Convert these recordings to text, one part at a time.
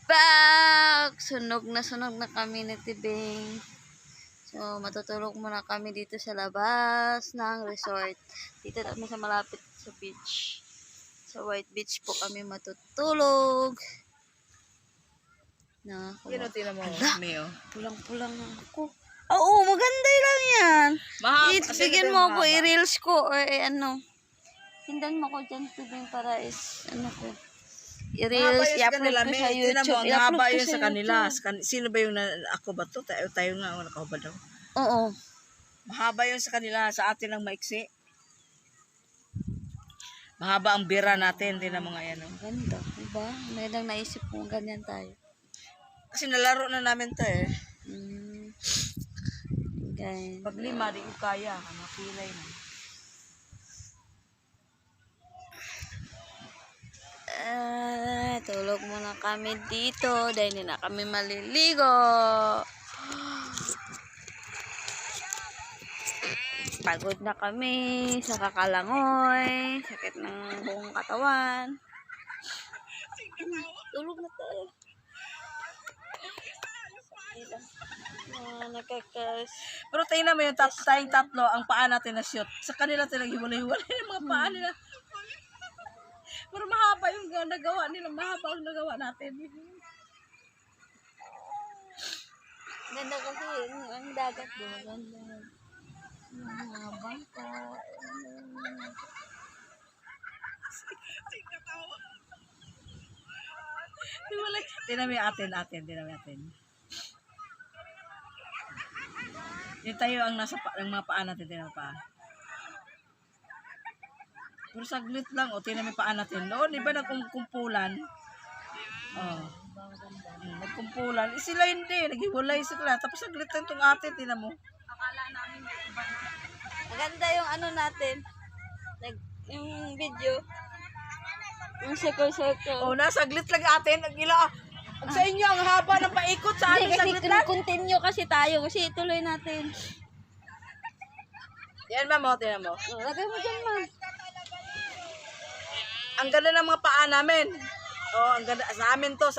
back! Sunog na kami ni Tibing. So, matutulog muna kami dito sa labas ng resort. Dito kami sa malapit sa beach. Sa White Beach po kami matutulog. Yun o, tinan mo, Mio. Pulang-pulang ako. Oo, maganda lang yan. Bigyan mo ako, i-reels ko, or ano. Hindan mo ko dyan, Tibing, para ano ko. I-reels, i-upload ko sa YouTube. Ang haba yun sa kanila. Sino ba yung ako ba to? Tayo nga, nakahubad ako. Oo. Mahaba yun sa kanila, sa atin lang maiksi. Mahaba ang bira natin, din ang mga yan. Ganda, diba? May nang naisip kung ganyan tayo. Kasi nalaro na namin to eh. Ganyan. Pag 5, di ko kaya. Nakilay na. Tulog muna kami dito dahil hindi na kami maliligo. Pagod na kami sa kakalangoy, sakit ng buong katawan. Tulog na tayo. Nakakas. Pero tayo naman yung tayong tatlo, ang paa natin na shoot. Sa kanila tayo naghiwalay-hiwalay ng mga paa nila. Pero mahaba yung nagawa nila, mahaba yung nagawa natin. Ganda kasi ang dagat doon. Ganda. Mga bangka. Tinami atin. Yung tayo ang nasa ng mga paa natin, tinami pa. Pero saglit lang, o tinami paa natin. Noon, di ba nagkumpulan? Oh. Nagkumpulan. Sila hindi, naghiwalay sila. Tapos saglit lang itong atin, tinan mo. Akala namin may iba na. Maganda yung ano natin. Yung video. Yung circle. Oh, nasaglit lang atin. Ang sa inyo, ang haba ng paikot sa atin. Hindi, kasi continue kasi tayo. Kasi ituloy natin. Yan, ma'am, tinan mo. Lagay mo dyan, ma'am. Ang ganda ng mga paa namin. Oh, ang ganda. Sa amin to.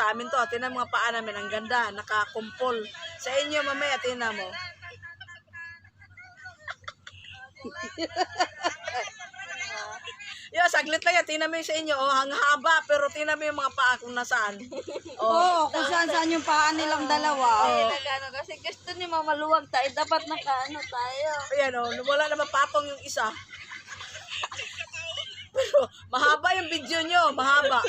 Tinan mga paa namin. Ang ganda. Nakakumpol. Sa inyo, mamaya, tinan mo. Yo, saglit lang yan. Tinan mo yung sa inyo. Oh, ang haba. Pero tinan mo yung mga paa kung nasaan. Oo, kung saan yung paa nilang dalawa. Kasi gusto ni maluwag tayo. Dapat nakaano tayo. Ayan, oh. Wala naman patong yung isa. Pero mahaba yung video nyo. Mahaba.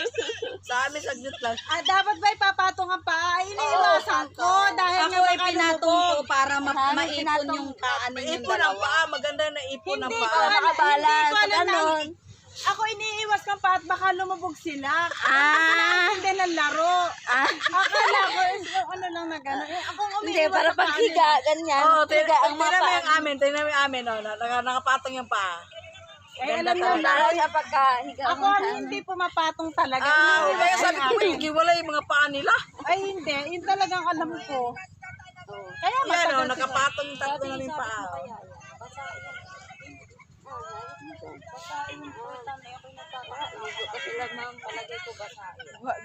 Sa amin, saglit lang. Dapat ba ipapatong ang paa? Iniiwasan ko. Dahil Ako ay pinatong to para maipon yung paa ninyong Ipon ang dalawa. paa. Maganda na ipon ang Hindi paa. ko alam. Nakabalance. Hindi ko alam Ganon. Ako iniiwas ng paa at baka lumubog sila. Hindi ng laro. Akala ko ano lang na gano'n. Akong Hindi, umiiwas para sa paa paghiga, ganyan. Oh, Higa ang tinan mo mapa. yung amin. Tinan mo yung amin. Oh. Nakapatong yung paa. Ganda Ganda talaga. talaga. Sa pagkahiga. Ako hindi pumapatong talaga. Kaya sabi ko, giwala yung mga paa nila. Ay hindi, yun talagang alam ko. Kaya Yan, matagal oh, sila. nakapatong yung tatlo namin paa.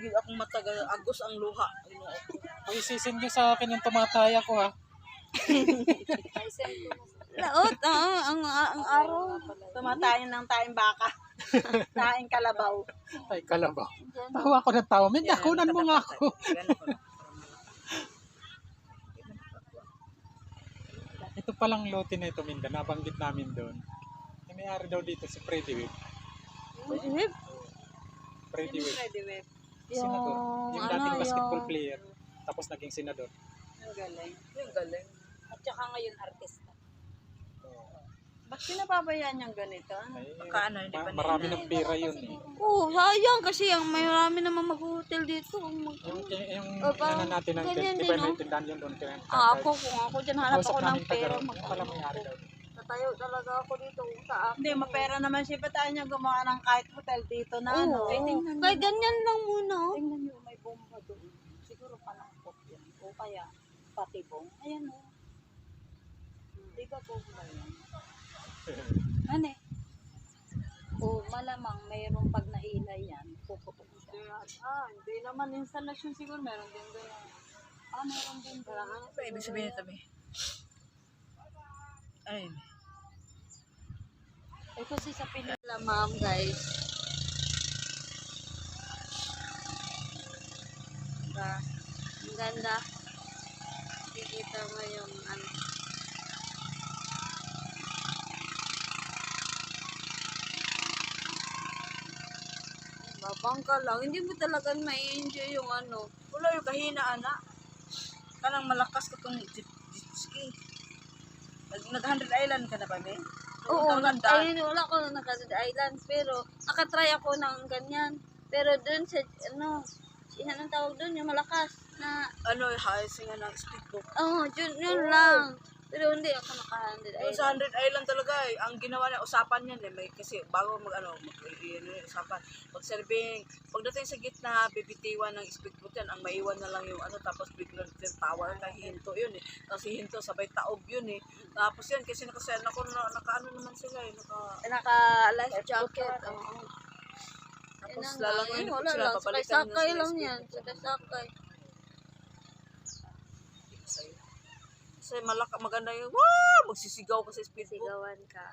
Gid akong matagal. Agos ang luha. Ay, sisin nyo sa akin yung tumataya ko, ha? Laot, ang araw. Tumatayin ng taing baka. Taing kalabaw. Ay, kalabaw. Tawa ko ng tawa. May nakunan mo nga ako. Ito palang lote na ito, Minda. Nabanggit namin doon. Yung may-ari daw dito si Freddy Web. Freddy Web. Senador. Yung dating basketball player. Tapos naging senador. Ang galing. Yung galing. At saka ngayon artista. Bakit pinapabayaan niyang ganito? Kaano, hindi pa Marami ng pera yun, eh. Oo, sayang kasi ang marami naman mag-hotel dito. Yung parang ano natin ng ganyan di din, ba may no? tindahan yun doon? Kung Kung ako dyan hanap ako ng pera. pala may-ari daw. Tatayo talaga ako dito sa akin. Hindi, mapera naman siya. Ba't tayo niya gumawa ng kahit hotel dito na ano? Kaya ganyan lang muna. Tingnan niyo, may bomba doon. Siguro panangkot yan. O kaya patibong. Ayan o. Di ba bomba yan? Ano eh? O malamang mayroong pag nailay yan. Hindi naman installation siguro. Meron din doon. Meron din doon. Ano ba ibig sabihin ito, Bi? Ay, Eh kasi sa Pinila, ma'am, guys. Diba? Ang ganda. Kikita mo yung ano. Babang ka lang. Hindi mo talaga ma-enjoy yung ano. wala yung kahinaan na. Kanang malakas ka itong jet ski. Nag-100 Island ka na ba, Bi? Oo, Ganda. ayun, wala ko na Island, pero nakatry ako ng ganyan. Pero dun sa, ano, anong tawag dun, yung malakas na, Ano, haising nga ng speedboat. yun lang. Pero hindi ako naka-100 Yung sa Island. 100 Island talaga ang ginawa niya, usapan niyan may, kasi bago usapan, pag-serving, pagdating sa gitna, bibitiwan ng speedboat yan, ang maiwan na lang yung tapos biglang yung tower, hinto yun tapos hinto, sabay taob yun tapos yan, kasi naka-ano naman sila Naka-life jacket. tapos Yun lang, lalangoy wala sila, lang, babalikan sakay nila lang sila yan, sakay. kasi maganda yung, magsisigaw ka sa speedboat. Sigawan ka.